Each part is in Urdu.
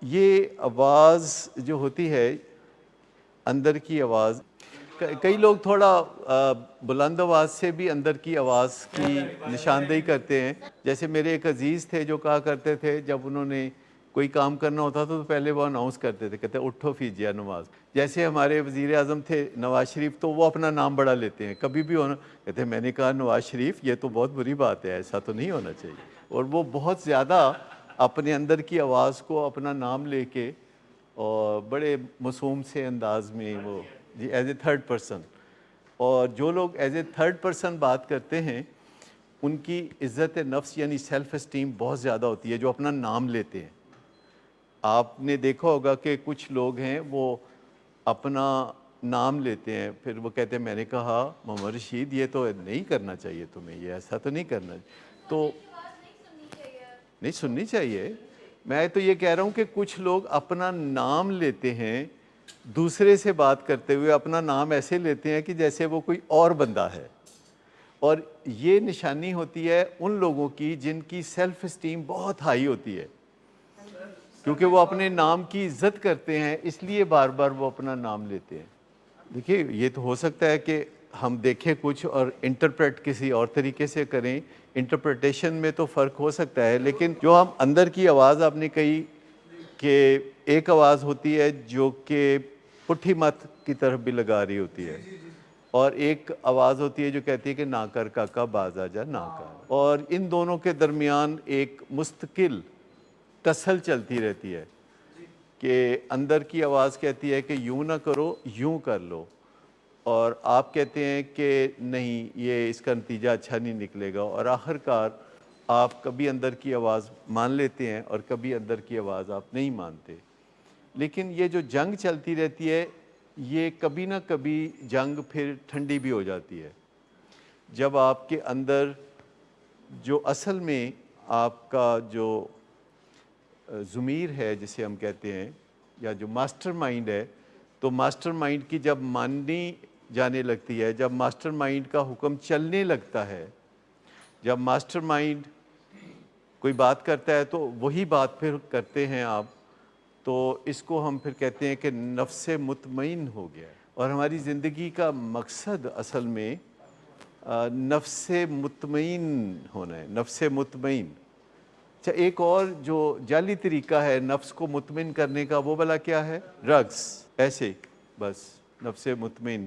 یہ آواز جو ہوتی ہے اندر کی آواز، کئی لوگ تھوڑا بلند آواز سے بھی اندر کی آواز کی نشاندہی کرتے ہیں. جیسے میرے ایک عزیز تھے جو کہا کرتے تھے جب انہوں نے کوئی کام کرنا ہوتا تھا تو پہلے وہ اناؤنس کرتے تھے، کہتے اٹھو فیجیا نماز. جیسے ہمارے وزیر اعظم تھے نواز شریف، تو وہ اپنا نام بڑا لیتے ہیں. کبھی بھی کہتے ہیں میں نے کہا نواز شریف یہ تو بہت بری بات ہے، ایسا تو نہیں ہونا چاہیے. اور وہ بہت زیادہ اپنے اندر کی آواز کو اپنا نام لے کے اور بڑے معصوم سے انداز میں وہ جی ایز اے تھرڈ پرسن. اور جو لوگ ایز اے تھرڈ پرسن بات کرتے ہیں ان کی عزت نفس یعنی سیلف اسٹیم بہت زیادہ ہوتی ہے، جو اپنا نام لیتے ہیں. آپ نے دیکھا ہوگا کہ کچھ لوگ ہیں وہ اپنا نام لیتے ہیں، پھر وہ کہتے ہیں میں نے کہا محمد رشید یہ تو نہیں کرنا چاہیے تمہیں، یہ ایسا تو نہیں کرنا. تو نہیں سننی چاہیے. میں تو یہ کہہ رہا ہوں کہ کچھ لوگ اپنا نام لیتے ہیں دوسرے سے بات کرتے ہوئے، اپنا نام ایسے لیتے ہیں کہ جیسے وہ کوئی اور بندہ ہے. اور یہ نشانی ہوتی ہے ان لوگوں کی جن کی سیلف اسٹیم بہت ہائی ہوتی ہے، کیونکہ وہ اپنے نام کی عزت کرتے ہیں، اس لیے بار بار وہ اپنا نام لیتے ہیں. دیکھیے یہ تو ہو سکتا ہے کہ ہم دیکھیں کچھ اور انٹرپریٹ کسی اور طریقے سے کریں، انٹرپریٹیشن میں تو فرق ہو سکتا ہے، لیکن جو ہم اندر کی آواز آپ نے کہی کہ ایک آواز ہوتی ہے جو کہ پٹھی مت کی طرف بھی لگا رہی ہوتی ہے، اور ایک آواز ہوتی ہے جو کہتی ہے کہ نہ کر کاکا باز آ جا نہ کر. اور ان دونوں کے درمیان ایک مستقل ٹسل چلتی رہتی ہے کہ اندر کی آواز کہتی ہے کہ یوں نہ کرو یوں کر لو، اور آپ کہتے ہیں کہ نہیں یہ اس کا نتیجہ اچھا نہیں نکلے گا. اور آخر کار آپ کبھی اندر کی آواز مان لیتے ہیں اور کبھی اندر کی آواز آپ نہیں مانتے. لیکن یہ جو جنگ چلتی رہتی ہے یہ کبھی نہ کبھی جنگ پھر ٹھنڈی بھی ہو جاتی ہے، جب آپ کے اندر جو اصل میں آپ کا جو ضمیر ہے جسے ہم کہتے ہیں، یا جو ماسٹر مائنڈ ہے، تو ماسٹر مائنڈ کی جب مانی جانے لگتی ہے، جب ماسٹر مائنڈ کا حکم چلنے لگتا ہے، جب ماسٹر مائنڈ کوئی بات کرتا ہے تو وہی بات پھر کرتے ہیں آپ، تو اس کو ہم پھر کہتے ہیں کہ نفس مطمئن ہو گیا. اور ہماری زندگی کا مقصد اصل میں نفس مطمئن ہونا ہے، نفس مطمئن. اچھا ایک اور جو جعلی طریقہ ہے نفس کو مطمئن کرنے کا، وہ بلا کیا ہے؟ ڈرگس. ایسے بس نفس مطمئن.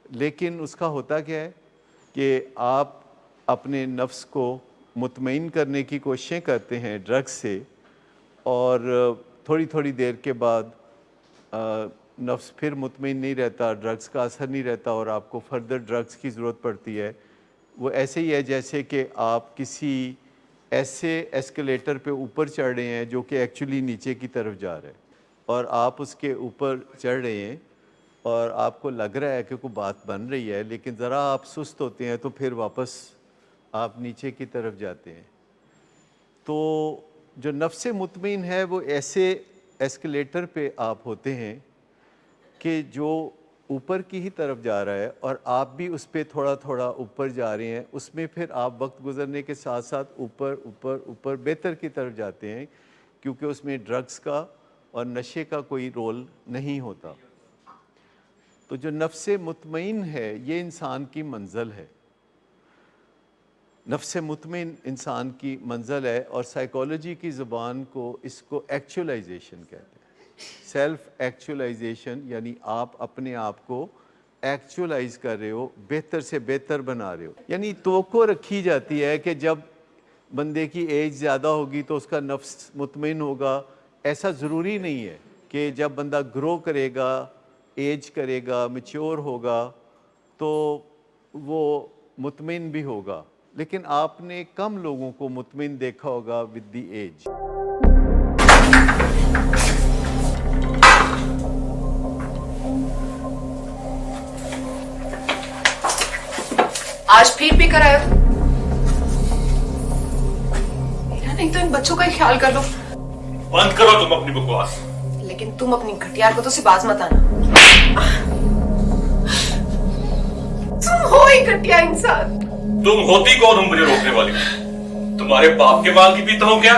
لیکن اس کا ہوتا کیا ہے کہ آپ اپنے نفس کو مطمئن کرنے کی کوششیں کرتے ہیں ڈرگس سے، اور تھوڑی تھوڑی دیر کے بعد نفس پھر مطمئن نہیں رہتا، ڈرگس کا اثر نہیں رہتا اور آپ کو فردر ڈرگس کی ضرورت پڑتی ہے. وہ ایسے ہی ہے جیسے کہ آپ کسی ایسے ایسکلیٹر پہ اوپر چڑھ رہے ہیں جو کہ ایکچولی نیچے کی طرف جا رہا ہے، اور آپ اس کے اوپر چڑھ رہے ہیں اور آپ کو لگ رہا ہے کہ کوئی بات بن رہی ہے، لیکن ذرا آپ سست ہوتے ہیں تو پھر واپس آپ نیچے کی طرف جاتے ہیں. تو جو نفس مطمئن ہے وہ ایسے ایسکلیٹر پہ آپ ہوتے ہیں کہ جو اوپر کی ہی طرف جا رہا ہے، اور آپ بھی اس پہ تھوڑا تھوڑا اوپر جا رہے ہیں. اس میں پھر آپ وقت گزرنے کے ساتھ ساتھ اوپر اوپر اوپر بہتر کی طرف جاتے ہیں، کیونکہ اس میں ڈرگس کا اور نشے کا کوئی رول نہیں ہوتا. تو جو نفس مطمئن ہے یہ انسان کی منزل ہے، نفس مطمئن انسان کی منزل ہے. اور سائیکالوجی کی زبان کو اس کو ایکچولائزیشن کہتے ہیں. سیلف ایکچولائزیشن یعنی آپ اپنے آپ کو ایکچولائز کر رہے ہو، بہتر سے بہتر بنا رہے ہو. یعنی توقع رکھی جاتی ہے کہ جب بندے کی ایج زیادہ ہوگی تو اس کا نفس مطمئن ہوگا. ایسا ضروری نہیں ہے کہ جب بندہ گرو کرے گا، ایج کرے گا، میچور ہوگا تو وہ مطمئن بھی ہوگا. لیکن آپ نے کم لوگوں کو مطمئن دیکھا ہوگا ود دی ایج. آج پھر پی کر آئے ہو؟ میرا نہیں تو ان بچوں کا ہی خیال کر لو. بند کرو تم اپنی بکواس. لیکن تم اپنی گھٹیا کو تو سے باز مت آنا. تم ہو ہی گھٹیا انسان. تم ہوتی کون ہو مجھے روکنے والی؟ تمہارے باپ کے مال کی پیتا ہوں کیا؟